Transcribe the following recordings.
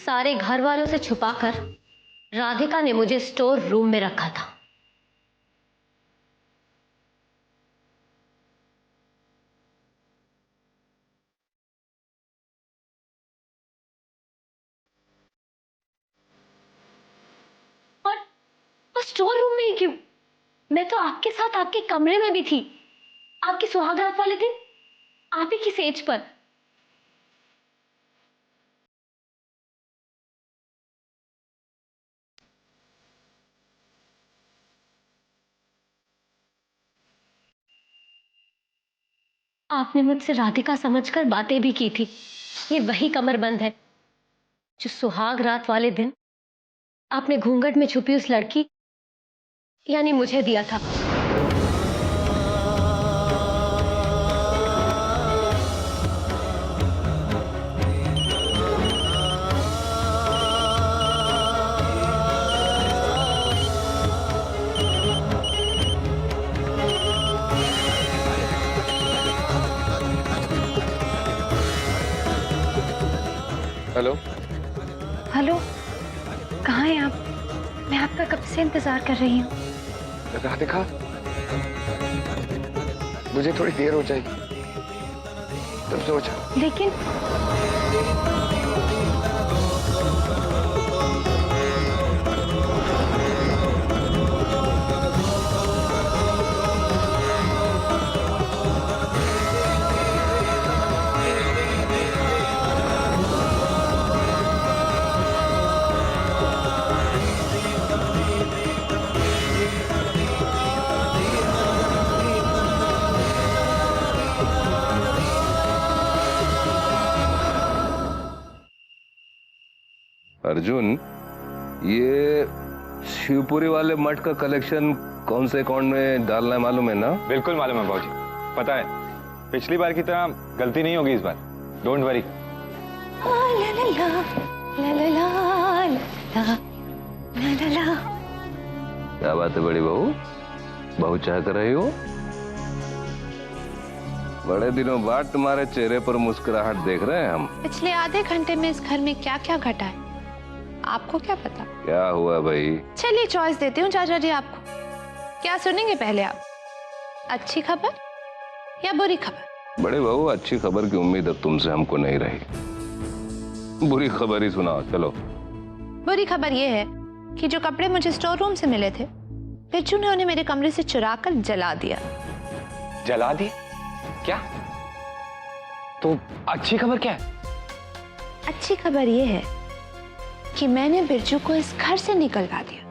सारे घर वालों से छुपाकर राधिका ने मुझे स्टोर रूम में रखा था। और वो स्टोर रूम में ही क्यों? मैं तो आपके साथ आपके कमरे में भी थी, आपकी सुहागरात वाले दिन, आप ही की सेज पर। आपने मुझसे राधिका समझकर बातें भी की थी। ये वही कमरबंद है जो सुहाग रात वाले दिन आपने घूंघट में छुपी उस लड़की यानी मुझे दिया था। हेलो। हेलो, कहाँ हैं आप? मैं आपका कब से इंतजार कर रही हूँ। राधिका, मुझे थोड़ी देर हो जाएगी, तुम सो जाओ। लेकिन अर्जुन, ये शिवपुरी वाले मठ का कलेक्शन कौन से अकाउंट में डालना है मालूम है ना? बिल्कुल मालूम है बाबूजी, पता है। पिछली बार की तरह गलती नहीं होगी इस बार, डोंट वरी। क्या बात है बड़ी बहू, बहुत चाह कर रही हो? बड़े दिनों बाद तुम्हारे चेहरे पर मुस्कुराहट देख रहे हैं हम। पिछले आधे घंटे में इस घर में क्या क्या घटा है आपको क्या पता? क्या हुआ भाई? चलिए चॉइस देती हूँ चाचा जी आपको, क्या सुनेंगे पहले आप? अच्छी खबर या बुरी खबर? बड़े बहू, अच्छी खबर की उम्मीद अब तुमसे हमको नहीं रही, बुरी खबर ही सुनाओ। चलो। बुरी खबर ये है कि जो कपड़े मुझे स्टोर रूम से मिले थे, बिरजू ने उन्हें मेरे कमरे से चुरा कर जला दिया। जला दी? क्या? तो अच्छी खबर क्या है? अच्छी खबर ये है कि मैंने बिरजू को इस घर से निकलवा दिया।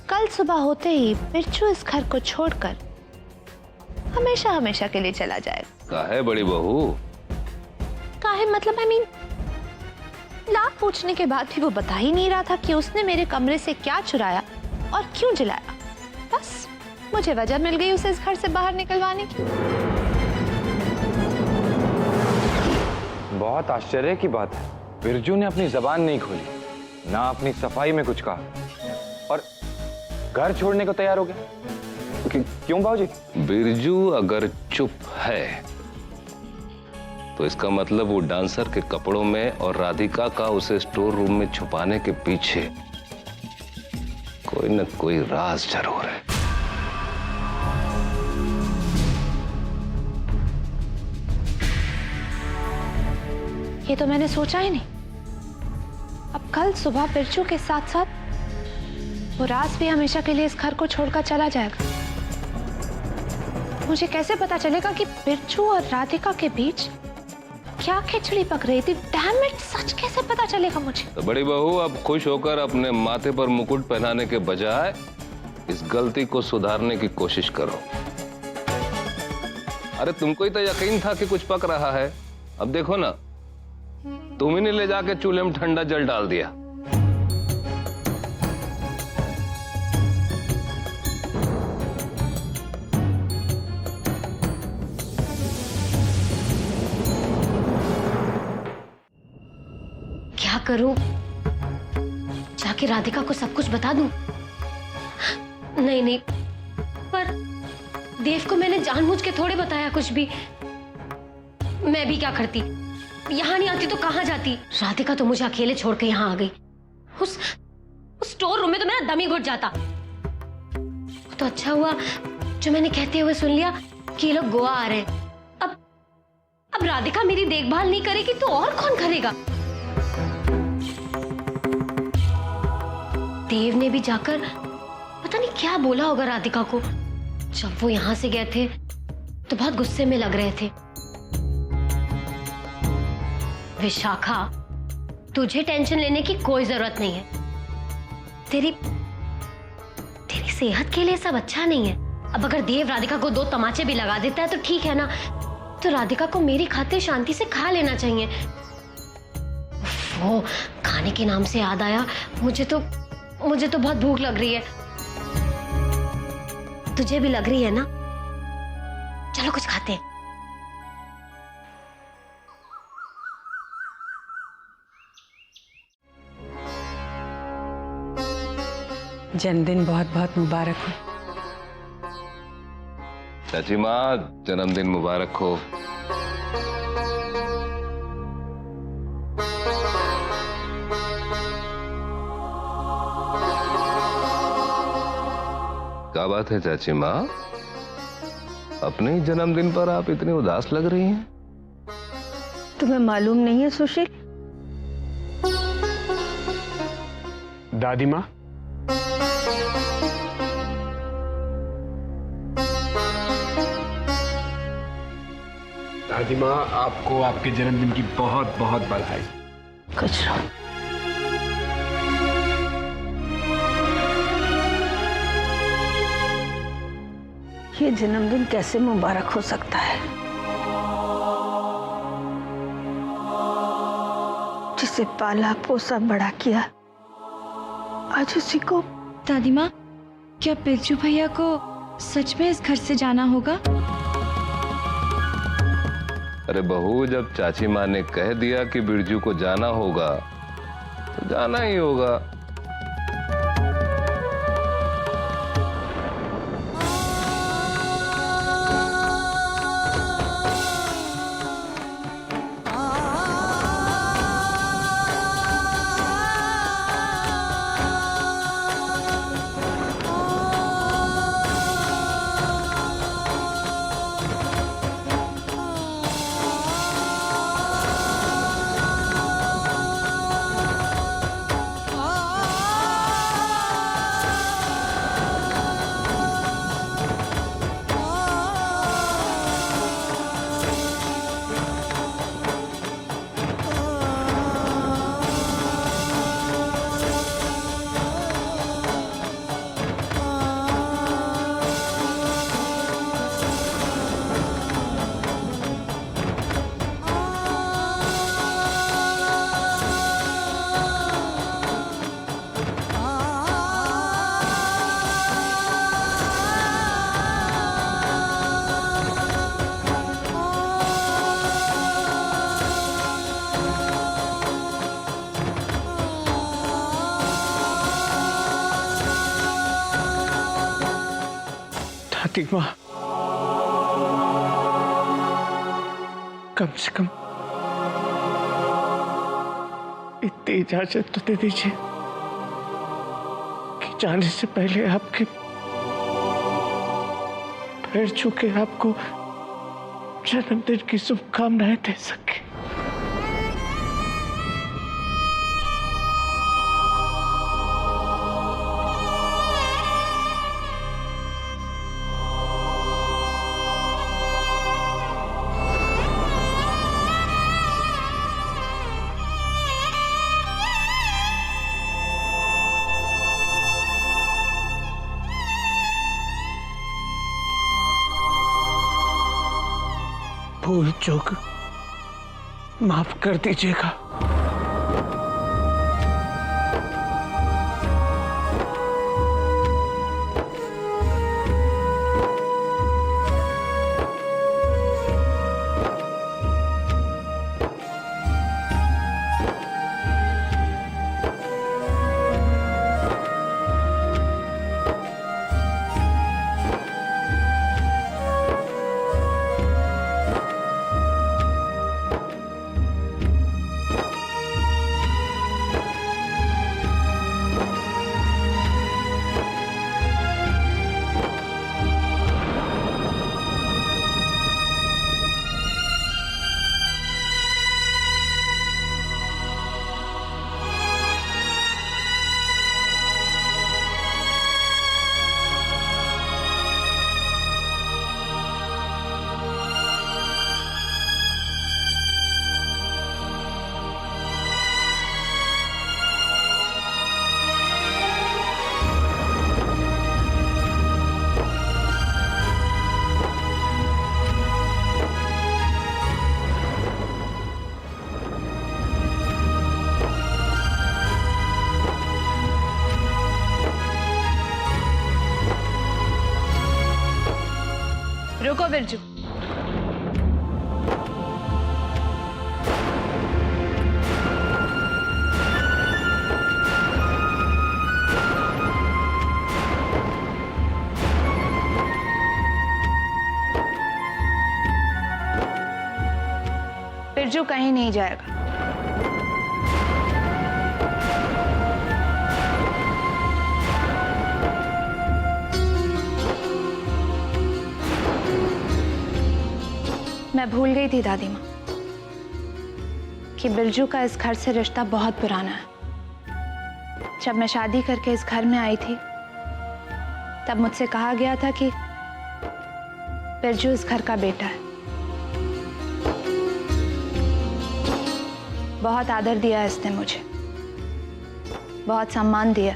कल सुबह होते ही बिरजू इस घर को छोड़कर हमेशा हमेशा के लिए चला जाएगा। काहे बड़ी बहू? काहे मतलब, I mean, लाख पूछने के बाद भी वो बता ही नहीं रहा था कि उसने मेरे कमरे से क्या चुराया और क्यों जलाया। बस मुझे वजह मिल गई उसे इस घर से बाहर निकलवाने की। बहुत आश्चर्य की बात है, बिरजू ने अपनी जबान नहीं खोली, ना अपनी सफाई में कुछ कहा और घर छोड़ने को तैयार हो गया। क्यों बाबूजी? बिरजू अगर चुप है तो इसका मतलब वो डांसर के कपड़ों में और राधिका का उसे स्टोर रूम में छुपाने के पीछे कोई न कोई राज जरूर है। ये तो मैंने सोचा ही नहीं। अब कल सुबह बिरजू के साथ साथ वो राज भी हमेशा के लिए इस घर को छोड़कर चला जाएगा। मुझे कैसे पता चलेगा कि बिरजू और राधिका के बीच क्या खिचड़ी पक रही थी? डैम इट, सच कैसे पता चलेगा मुझे? तो बड़ी बहू, अब खुश होकर अपने माथे पर मुकुट पहनाने के बजाय इस गलती को सुधारने की कोशिश करो। अरे तुमको ही तो यकीन था कि कुछ पक रहा है, अब देखो ना, तुम ही ने ले जाके चूल्हे में ठंडा जल डाल दिया। क्या करूं? जाके राधिका को सब कुछ बता दूं? नहीं नहीं, पर देव को मैंने जानबूझ के थोड़े बताया कुछ भी। मैं भी क्या करती, यहाँ नहीं आती तो कहाँ जाती? राधिका तो मुझे अकेले छोड़ के यहाँ आ गई। उस स्टोर रूम में तो मेरा दम ही घुट जाता। तो अच्छा हुआ जो मैंने कहते हुए सुन लिया कि ये लोग गोवा आ रहे हैं। अब राधिका मेरी देखभाल नहीं करेगी तो और कौन करेगा? देव ने भी जाकर पता नहीं क्या बोला होगा राधिका को। जब वो यहां से गए थे तो बहुत गुस्से में लग रहे थे। विशाखा, तुझे टेंशन लेने की कोई जरूरत नहीं है। तेरी सेहत के लिए सब अच्छा नहीं है। अब अगर देव राधिका को 2 तमाचे भी लगा देता है तो ठीक है ना, तो राधिका को मेरी खातिर शांति से खा लेना चाहिए। वो खाने के नाम से याद आया, मुझे तो बहुत भूख लग रही है। तुझे भी लग रही है ना? चलो कुछ खाते हैं। जन्मदिन बहुत बहुत मुबारक हो। चाची माँ, जन्मदिन मुबारक हो। क्या बात है चाची माँ, अपने ही जन्मदिन पर आप इतनी उदास लग रही हैं? तुम्हें मालूम नहीं है सुशील? दादी माँ, दादी माँ, आपको आपके जन्मदिन की बहुत बहुत बधाई। कुछ रहो। ये जन्मदिन कैसे मुबारक हो सकता है? जिसे पाला पोसा बड़ा किया, आज उसी को। दादी माँ, क्या बिरजू भैया को सच में इस घर से जाना होगा? अरे बहू, जब चाची माँ ने कह दिया कि बिरजू को जाना होगा तो जाना ही होगा। दादी माँ, कम से कम इतनी इजाजत तो दे दीजिए कि जाने से पहले आपके पैर छू के आपको जन्मदिन की शुभकामनाएं दे सके। भूल चूक माफ कर दीजिएगा। रुको बिरजू। बिरजू कहीं नहीं जाएगा। मैं भूल गई थी दादी माँ कि बिरजू का इस घर से रिश्ता बहुत पुराना है। जब मैं शादी करके इस घर में आई थी तब मुझसे कहा गया था कि बिरजू इस घर का बेटा है। बहुत आदर दिया इसने मुझे, बहुत सम्मान दिया।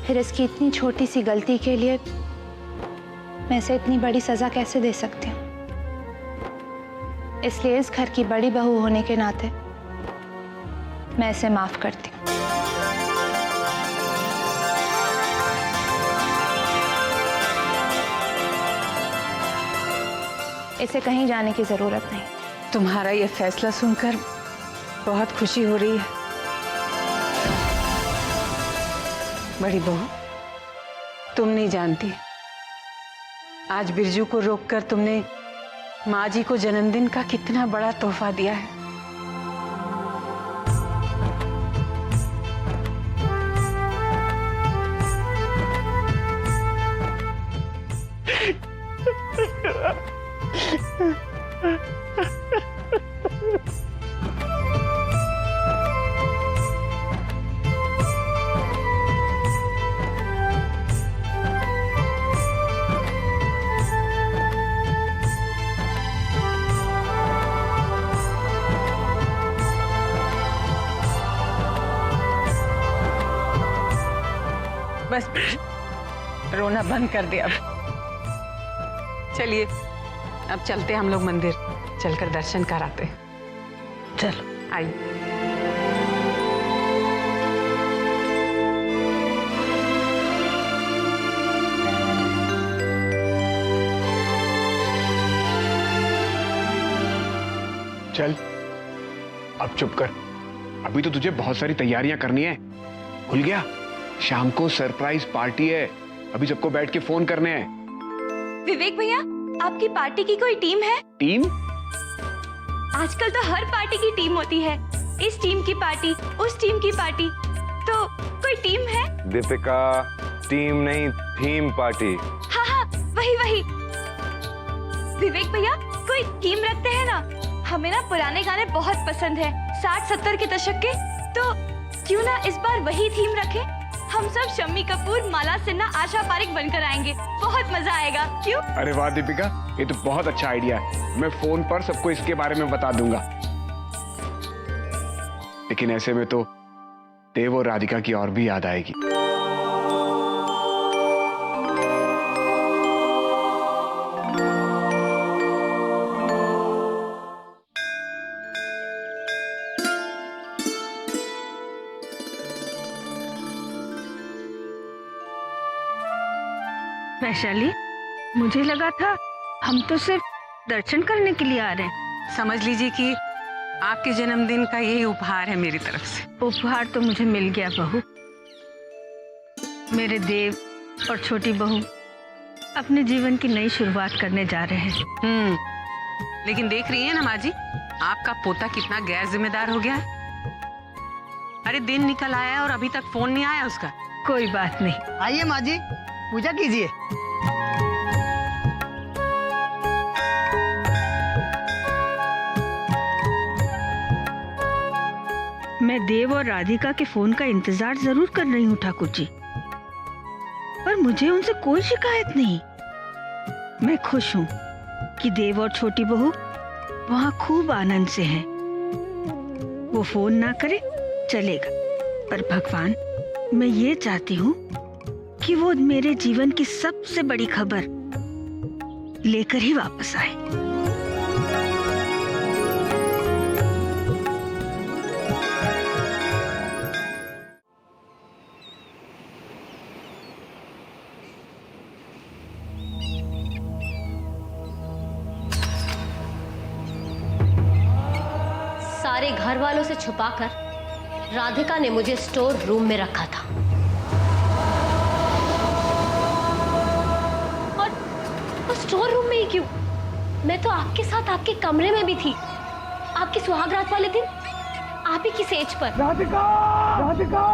फिर इसकी इतनी छोटी सी गलती के लिए मैं इसे इतनी बड़ी सजा कैसे दे सकती हूँ? इसलिए इस घर की बड़ी बहू होने के नाते मैं इसे माफ करती हूँ। इसे कहीं जाने की जरूरत नहीं। तुम्हारा ये फैसला सुनकर बहुत खुशी हो रही है बड़ी बहू। तुम नहीं जानती, आज बिरजू को रोककर तुमने माँ जी को जन्मदिन का कितना बड़ा तोहफा दिया है। बस रोना बंद कर दे अब। चलिए अब चलते हम लोग मंदिर, चलकर दर्शन कराते। चलो आइए। चल अब चुप कर, अभी तो तुझे बहुत सारी तैयारियां करनी है। भूल गया? शाम को सरप्राइज पार्टी है, अभी सबको बैठ के फोन करने हैं। विवेक भैया, आपकी पार्टी की कोई टीम है? टीम? आजकल तो हर पार्टी की टीम होती है। इस टीम की पार्टी, उस टीम की पार्टी, तो कोई टीम है? दीपिका, टीम नहीं थीम पार्टी। हाँ हाँ, वही वही। विवेक भैया, कोई थीम रखते हैं ना? हमें ना पुराने गाने बहुत पसंद है, 60-70 के दशक के। तो क्यों ना इस बार वही थीम रखें? हम सब शम्मी कपूर, माला सिन्हा, आशा पारिक बनकर आएंगे। बहुत मजा आएगा, क्यों? अरे वाह दीपिका, ये तो बहुत अच्छा आइडिया है। मैं फोन पर सबको इसके बारे में बता दूंगा। लेकिन ऐसे में तो देव और राधिका की और भी याद आएगी। वैशाली, मुझे लगा था हम तो सिर्फ दर्शन करने के लिए आ रहे हैं। समझ लीजिए कि आपके जन्मदिन का यही उपहार है मेरी तरफ से। उपहार तो मुझे मिल गया बहू। मेरे देव और छोटी बहू अपने जीवन की नई शुरुआत करने जा रहे हैं। लेकिन देख रही है ना माँ जी, आपका पोता कितना गैर जिम्मेदार हो गया है। अरे दिन निकल आया और अभी तक फोन नहीं आया उसका। कोई बात नहीं। आइए माँ जी, पूजा कीजिए। मैं देव और राधिका के फोन का इंतजार जरूर कर रही हूँ ठाकुर जी, पर मुझे उनसे कोई शिकायत नहीं। मैं खुश हूँ कि देव और छोटी बहू वहाँ खूब आनंद से हैं। वो फोन ना करे चलेगा, पर भगवान, मैं ये चाहती हूँ कि वो मेरे जीवन की सबसे बड़ी खबर लेकर ही वापस आए। सारे घर वालों से छुपाकर राधिका ने मुझे स्टोर रूम में रखा था। और स्टोर रूम में ही क्यों? मैं तो आपके साथ आपके कमरे में भी थी। आपकी सुहागरात वाले दिन आप ही की सेज पर। राधिका! राधिका!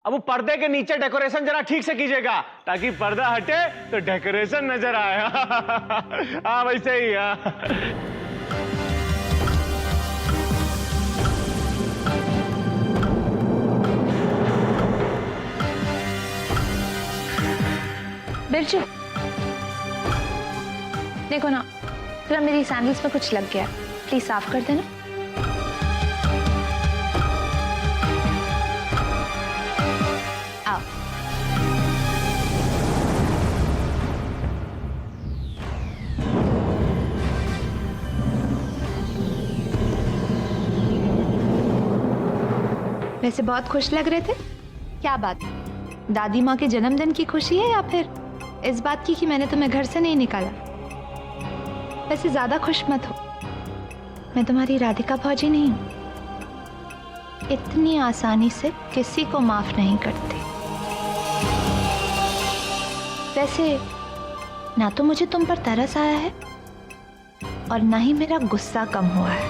अब वो पर्दे के नीचे डेकोरेशन जरा ठीक से कीजिएगा ताकि पर्दा हटे तो डेकोरेशन नजर आए। हाँ वैसे ही। बिरजू, देखो ना, जरा मेरी सैंडल्स पे कुछ लग गया, प्लीज साफ कर देना। आओ। वैसे बहुत खुश लग रहे थे, क्या बात? दादी माँ के जन्मदिन की खुशी है या फिर इस बात की कि मैंने तुम्हें घर से नहीं निकाला? वैसे ज्यादा खुश मत हो, मैं तुम्हारी राधिका भौजी नहीं हूं। इतनी आसानी से किसी को माफ नहीं करते। वैसे ना तो मुझे तुम पर तरस आया है और ना ही मेरा गुस्सा कम हुआ है।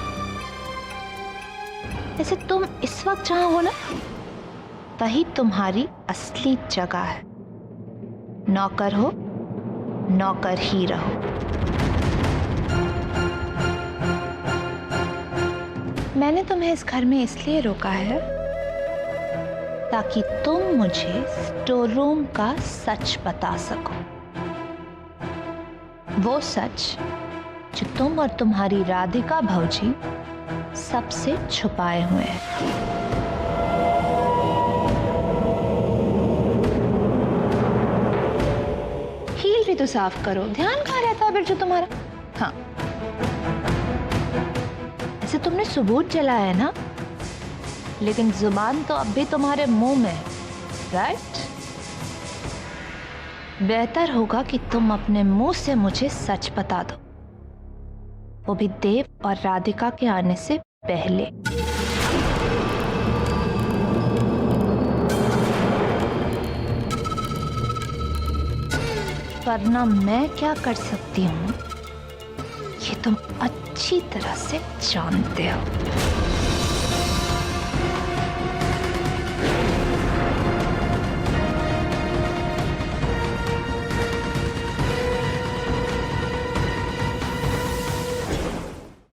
वैसे तुम इस वक्त जहां हो ना, वही तुम्हारी असली जगह है। नौकर हो, नौकर ही रहो। मैंने तुम्हें इस घर में इसलिए रोका है ताकि तुम मुझे स्टोर रूम का सच बता सको। वो सच जो तुम और तुम्हारी राधिका भौजी सबसे छुपाए हुए हैं। हील भी तो साफ करो, ध्यान कहाँ रहता है बिरजू तुम्हारा? हाँ, ऐसे तुमने सबूत जलाया है ना, लेकिन जुबान तो अब भी तुम्हारे मुंह में है, राइट? बेहतर होगा कि तुम अपने मुंह से मुझे सच बता दो, वो भी देव और राधिका के आने से पहले। वरना मैं क्या कर सकती हूँ ये तुम अच्छी तरह से जानते हो।